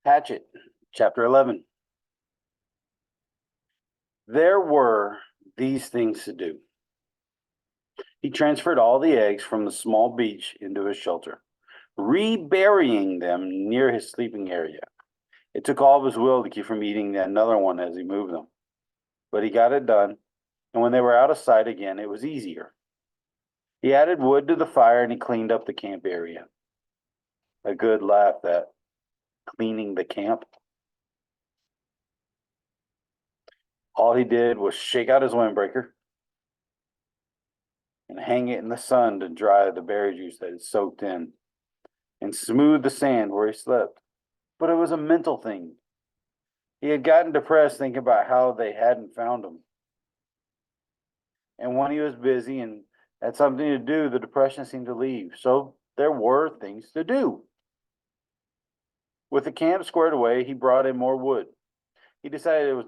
Hatchet Chapter 11. There were these things to do. He transferred all the eggs from the small beach into his shelter, reburying them near his sleeping area. It took all of his will to keep from eating another one as he moved them. But he got it done, and when they were out of sight again, it was easier. He added wood to the fire and he cleaned up the camp area. A good laugh, that cleaning the camp. All he did was shake out his windbreaker and hang it in the sun to dry the berry juice that had soaked in, and smooth the sand where he slept. But it was a mental thing. He had gotten depressed thinking about how they hadn't found him. And when he was busy and had something to do, the depression seemed to leave. So there were things to do. With the camp squared away, he brought in more wood. He decided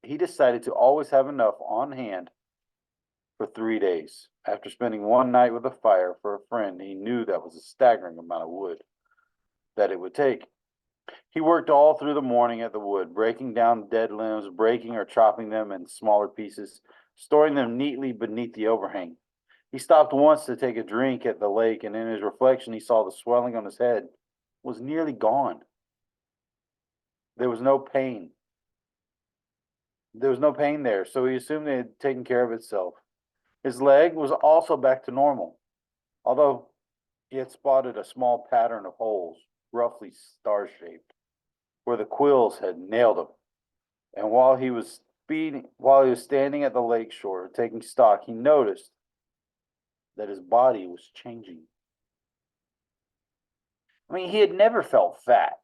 he decided to always have enough on hand for 3 days. After spending one night with a fire for a friend, he knew that was a staggering amount of wood that it would take. He worked all through the morning at the wood, breaking down dead limbs, breaking or chopping them in smaller pieces, storing them neatly beneath the overhang. He stopped once to take a drink at the lake, and in his reflection he saw the swelling on his head was nearly gone. There was no pain. There was no pain there, so he assumed it had taken care of itself. His leg was also back to normal, although he had spotted a small pattern of holes, roughly star-shaped, where the quills had nailed him. And while he was standing at the lake shore taking stock, he noticed that his body was changing. I mean, he had never felt fat,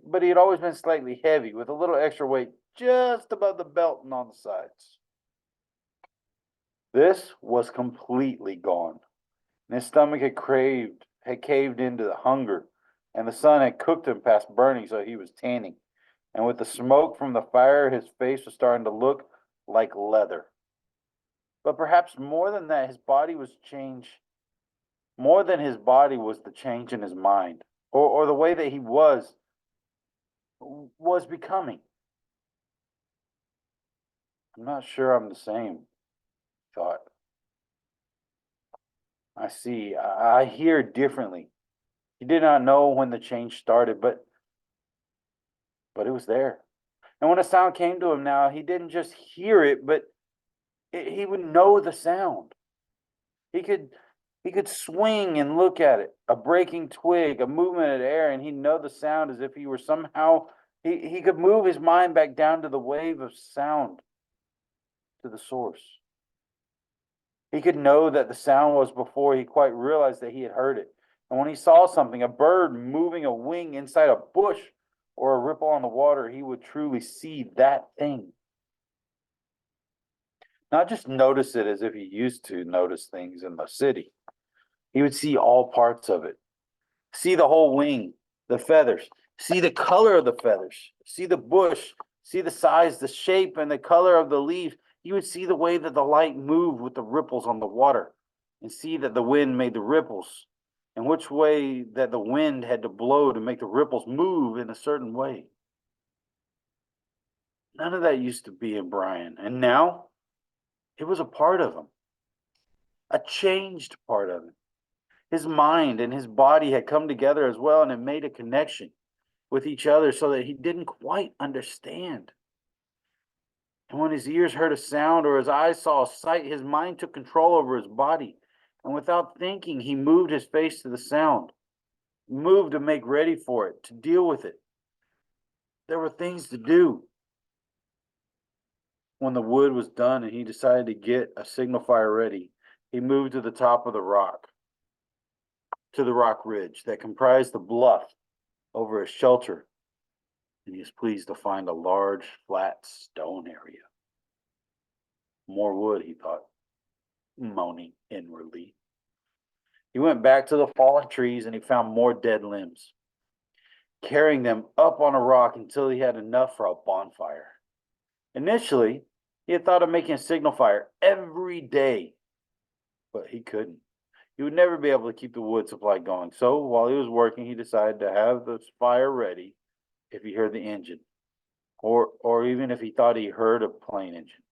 but he had always been slightly heavy, with a little extra weight just above the belt and on the sides. This was completely gone, and his stomach had caved into the hunger, and the sun had cooked him past burning, so he was tanning. And with the smoke from the fire, his face was starting to look like leather. But perhaps more than that, his body was changed. More than his body was the change in his mind, or the way that he was becoming. I'm not sure I'm the same, he thought. I see. I hear differently. He did not know when the change started, but it was there. And when a sound came to him now, he didn't just hear it, but he would know the sound. He could swing and look at it, a breaking twig, a movement of air, and he'd know the sound as if he were somehow, he could move his mind back down to the wave of sound, to the source. He could know that the sound was before he quite realized that he had heard it. And when he saw something, a bird moving a wing inside a bush or a ripple on the water, he would truly see that thing. Not just notice it as if he used to notice things in the city. He would see all parts of it. See the whole wing, the feathers, see the color of the feathers, see the bush, see the size, the shape, and the color of the leaves. He would see the way that the light moved with the ripples on the water, and see that the wind made the ripples, and which way that the wind had to blow to make the ripples move in a certain way. None of that used to be in Brian, and now it was a part of him, a changed part of him. His mind and his body had come together as well and had made a connection with each other so that he didn't quite understand. And when his ears heard a sound or his eyes saw a sight, his mind took control over his body. And without thinking, he moved his face to the sound, moved to make ready for it, to deal with it. There were things to do. When the wood was done and he decided to get a signal fire ready, he moved to the top of the rock, to the rock ridge that comprised the bluff over his shelter, and he was pleased to find a large, flat stone area. More wood, he thought, moaning inwardly. He went back to the fallen trees and he found more dead limbs, carrying them up on a rock until he had enough for a bonfire. Initially, he had thought of making a signal fire every day, but he couldn't. He would never be able to keep the wood supply going. So while he was working, he decided to have the fire ready if he heard the engine, or even if he thought he heard a plane engine.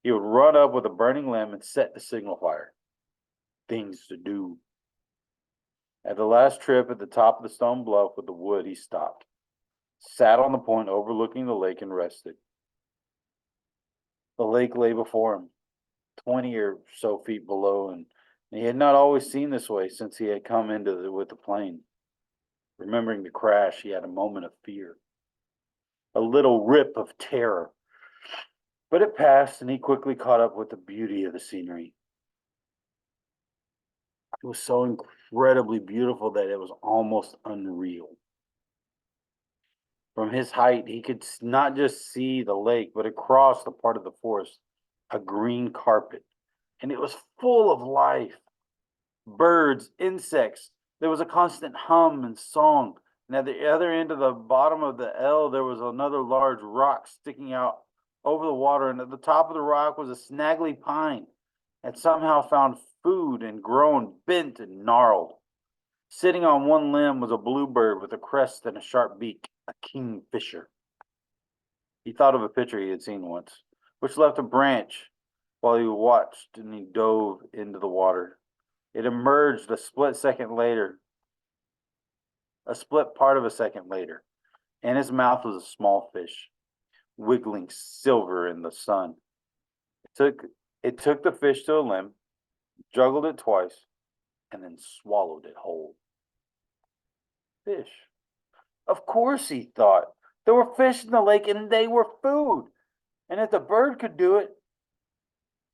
He would run up with a burning limb and set the signal fire. Things to do. At the last trip at the top of the stone bluff with the wood, he stopped, sat on the point overlooking the lake, and rested. The lake lay before him, 20 or so feet below, and he had not always seen this way since he had come with the plane. Remembering the crash, he had a moment of fear, a little rip of terror. But it passed, and he quickly caught up with the beauty of the scenery. It was so incredibly beautiful that it was almost unreal. From his height, he could not just see the lake, but across the part of the forest, a green carpet. And it was full of life. Birds, insects. There was a constant hum and song. And at the other end of the bottom of the L, there was another large rock sticking out over the water. And at the top of the rock was a snaggly pine that somehow found food and grown bent and gnarled. Sitting on one limb was a bluebird with a crest and a sharp beak, a kingfisher. He thought of a picture he had seen once, which left a branch while he watched, and he dove into the water. It emerged a split part of a second later. In his mouth was a small fish, wiggling silver in the sun. It took the fish to a limb, juggled it twice, and then swallowed it whole. Fish. Of course, he thought. There were fish in the lake, and they were food. And if the bird could do it,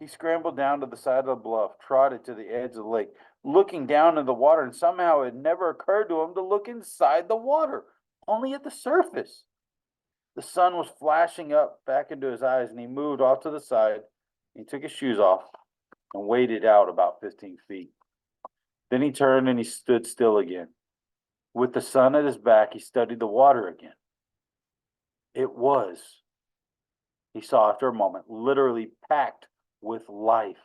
he scrambled down to the side of the bluff, trotted to the edge of the lake, looking down in the water, and somehow it never occurred to him to look inside the water, only at the surface. The sun was flashing up back into his eyes, and he moved off to the side. He took his shoes off and waded out about 15 feet. Then he turned and he stood still again. With the sun at his back, he studied the water again. It was, he saw after a moment, literally packed with life.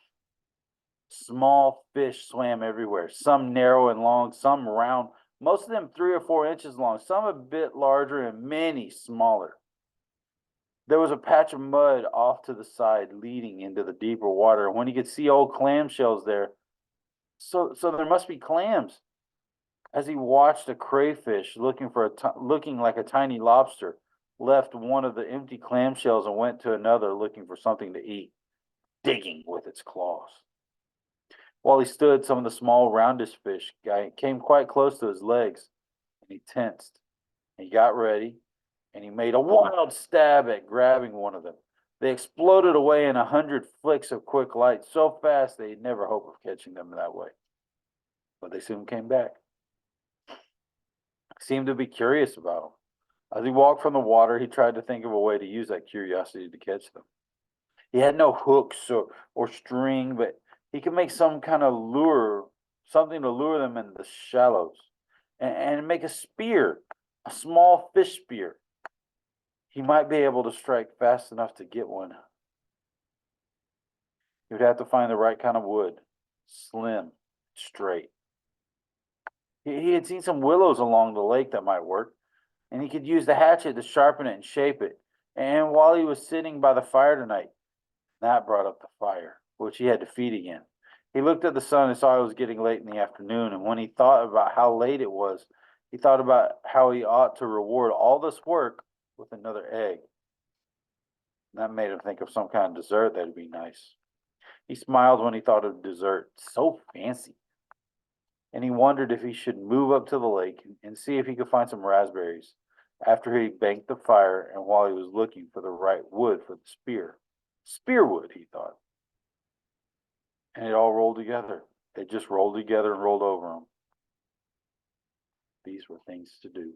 Small fish swam everywhere, some narrow and long, some round, most of them 3 or 4 inches long, some a bit larger and many smaller. There was a patch of mud off to the side leading into the deeper water, and when he could see old clamshells there, so there must be clams. As he watched, a crayfish looking like a tiny lobster left one of the empty clamshells and went to another looking for something to eat, digging with its claws. While he stood, some of the small roundish fish came quite close to his legs, and he tensed. He got ready, and he made a wild stab at grabbing one of them. They exploded away in 100 flicks of quick light, so fast they'd never hope of catching them that way. But they soon came back. He seemed to be curious about them. As he walked from the water, he tried to think of a way to use that curiosity to catch them. He had no hooks or string, but he could make some kind of lure, something to lure them in the shallows, and make a spear, a small fish spear. He might be able to strike fast enough to get one. He would have to find the right kind of wood, slim, straight. He had seen some willows along the lake that might work, and he could use the hatchet to sharpen it and shape it. And while he was sitting by the fire tonight, that brought up the fire, which he had to feed again. He looked at the sun and saw it was getting late in the afternoon, and when he thought about how late it was, he thought about how he ought to reward all this work with another egg. That made him think of some kind of dessert that'd be nice. He smiled when he thought of dessert. So fancy. And he wondered if he should move up to the lake and see if he could find some raspberries after he banked the fire and while he was looking for the right wood for the spear. Spearwood, he thought. And it all rolled together. It just rolled together and rolled over him. These were things to do.